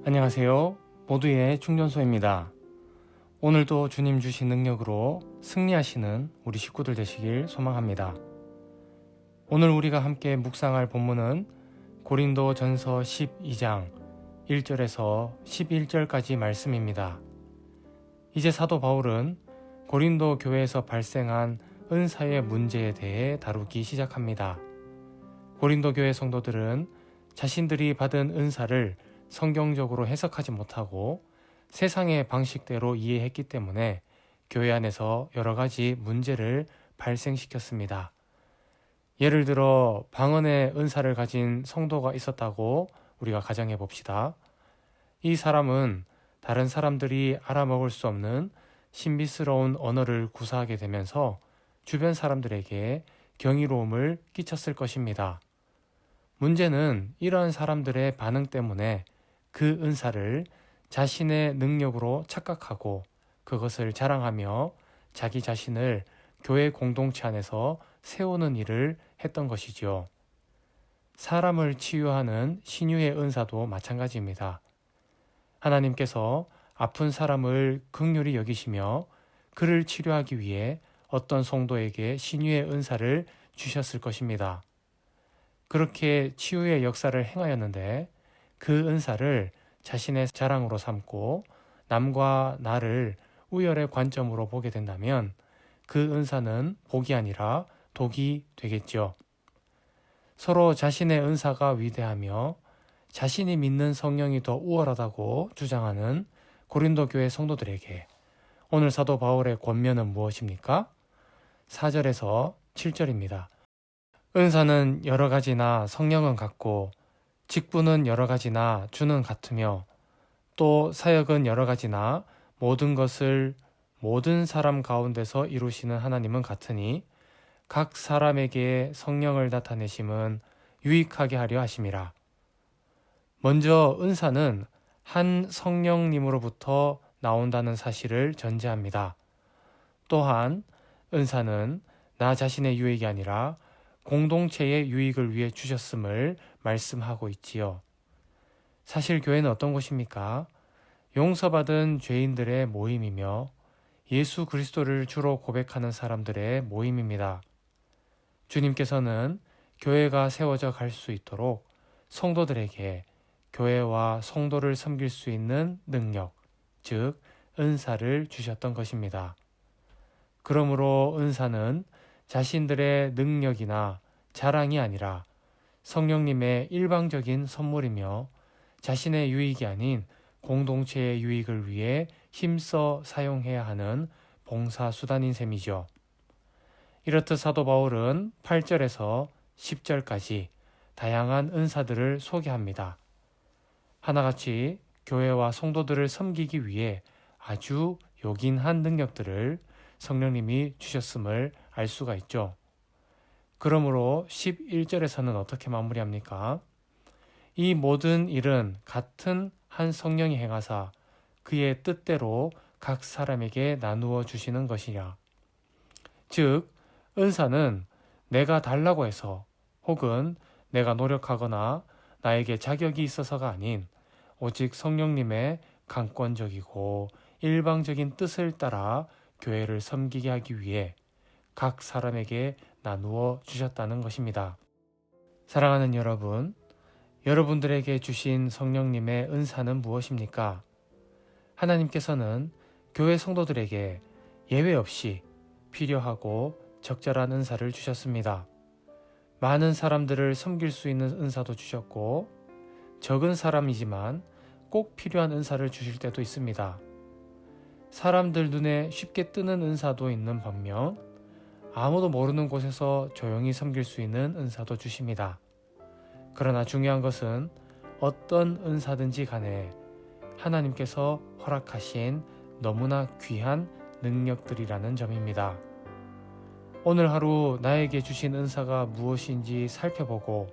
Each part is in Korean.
안녕하세요. 모두의 충전소입니다. 오늘도 주님 주신 능력으로 승리하시는 우리 식구들 되시길 소망합니다. 오늘 우리가 함께 묵상할 본문은 고린도전서 12장 1절에서 11절까지 말씀입니다. 이제 사도 바울은 고린도 교회에서 발생한 은사의 문제에 대해 다루기 시작합니다. 고린도 교회 성도들은 자신들이 받은 은사를 성경적으로 해석하지 못하고 세상의 방식대로 이해했기 때문에 교회 안에서 여러 가지 문제를 발생시켰습니다. 예를 들어 방언의 은사를 가진 성도가 있었다고 우리가 가정해 봅시다. 이 사람은 다른 사람들이 알아먹을 수 없는 신비스러운 언어를 구사하게 되면서 주변 사람들에게 경이로움을 끼쳤을 것입니다. 문제는 이러한 사람들의 반응 때문에 그 은사를 자신의 능력으로 착각하고 그것을 자랑하며 자기 자신을 교회 공동체 안에서 세우는 일을 했던 것이지요. 사람을 치유하는 신유의 은사도 마찬가지입니다. 하나님께서 아픈 사람을 긍휼히 여기시며 그를 치료하기 위해 어떤 성도에게 신유의 은사를 주셨을 것입니다. 그렇게 치유의 역사를 행하였는데 그 은사를 자신의 자랑으로 삼고 남과 나를 우열의 관점으로 보게 된다면 그 은사는 복이 아니라 독이 되겠죠. 서로 자신의 은사가 위대하며 자신이 믿는 성령이 더 우월하다고 주장하는 고린도 교회 성도들에게 오늘 사도 바울의 권면은 무엇입니까? 4절에서 7절입니다. 은사는 여러 가지나 성령은 같고 직분은 여러 가지나 주는 같으며 또 사역은 여러 가지나 모든 것을 모든 사람 가운데서 이루시는 하나님은 같으니 각 사람에게 성령을 나타내심은 유익하게 하려 하심이라. 먼저 은사는 한 성령님으로부터 나온다는 사실을 전제합니다. 또한 은사는 나 자신의 유익이 아니라 공동체의 유익을 위해 주셨음을 말씀하고 있지요. 사실 교회는 어떤 곳입니까? 용서받은 죄인들의 모임이며 예수 그리스도를 주로 고백하는 사람들의 모임입니다. 주님께서는 교회가 세워져 갈 수 있도록 성도들에게 교회와 성도를 섬길 수 있는 능력, 즉 은사를 주셨던 것입니다. 그러므로 은사는 자신들의 능력이나 자랑이 아니라 성령님의 일방적인 선물이며 자신의 유익이 아닌 공동체의 유익을 위해 힘써 사용해야 하는 봉사수단인 셈이죠. 이렇듯 사도 바울은 8절에서 10절까지 다양한 은사들을 소개합니다. 하나같이 교회와 성도들을 섬기기 위해 아주 요긴한 능력들을 성령님이 주셨음을 알 수가 있죠. 그러므로 11절에서는 어떻게 마무리합니까? 이 모든 일은 같은 한 성령이 행하사 그의 뜻대로 각 사람에게 나누어 주시는 것이냐. 즉, 은사는 내가 달라고 해서 혹은 내가 노력하거나 나에게 자격이 있어서가 아닌 오직 성령님의 강권적이고 일방적인 뜻을 따라 교회를 섬기게 하기 위해 각 사람에게 나누어 주셨다는 것입니다. 사랑하는 여러분, 여러분들에게 주신 성령님의 은사는 무엇입니까? 하나님께서는 교회 성도들에게 예외 없이 필요하고 적절한 은사를 주셨습니다. 많은 사람들을 섬길 수 있는 은사도 주셨고 적은 사람이지만 꼭 필요한 은사를 주실 때도 있습니다. 사람들 눈에 쉽게 뜨는 은사도 있는 반면 아무도 모르는 곳에서 조용히 섬길 수 있는 은사도 주십니다. 그러나 중요한 것은 어떤 은사든지 간에 하나님께서 허락하신 너무나 귀한 능력들이라는 점입니다. 오늘 하루 나에게 주신 은사가 무엇인지 살펴보고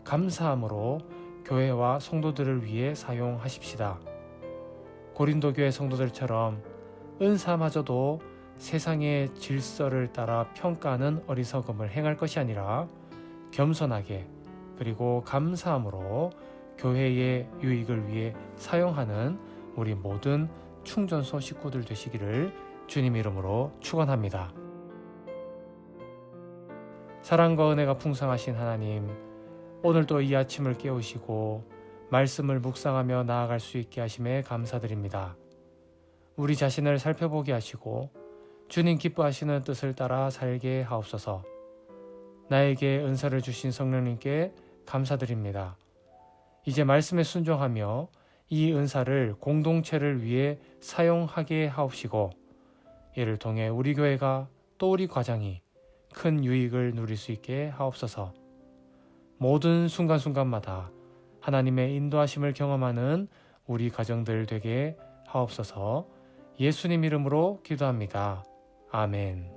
감사함으로 교회와 성도들을 위해 사용하십시다. 고린도 교회 성도들처럼 은사마저도 세상의 질서를 따라 평가하는 어리석음을 행할 것이 아니라 겸손하게 그리고 감사함으로 교회의 유익을 위해 사용하는 우리 모든 충전소 식구들 되시기를 주님 이름으로 축원합니다. 사랑과 은혜가 풍성하신 하나님, 오늘도 이 아침을 깨우시고 말씀을 묵상하며 나아갈 수 있게 하심에 감사드립니다. 우리 자신을 살펴보게 하시고 주님 기뻐하시는 뜻을 따라 살게 하옵소서. 나에게 은사를 주신 성령님께 감사드립니다. 이제 말씀에 순종하며 이 은사를 공동체를 위해 사용하게 하옵시고 이를 통해 우리 교회가 또 우리 과장이 큰 유익을 누릴 수 있게 하옵소서. 모든 순간순간마다 하나님의 인도하심을 경험하는 우리 가정들 되게 하옵소서. 예수님 이름으로 기도합니다. 아멘.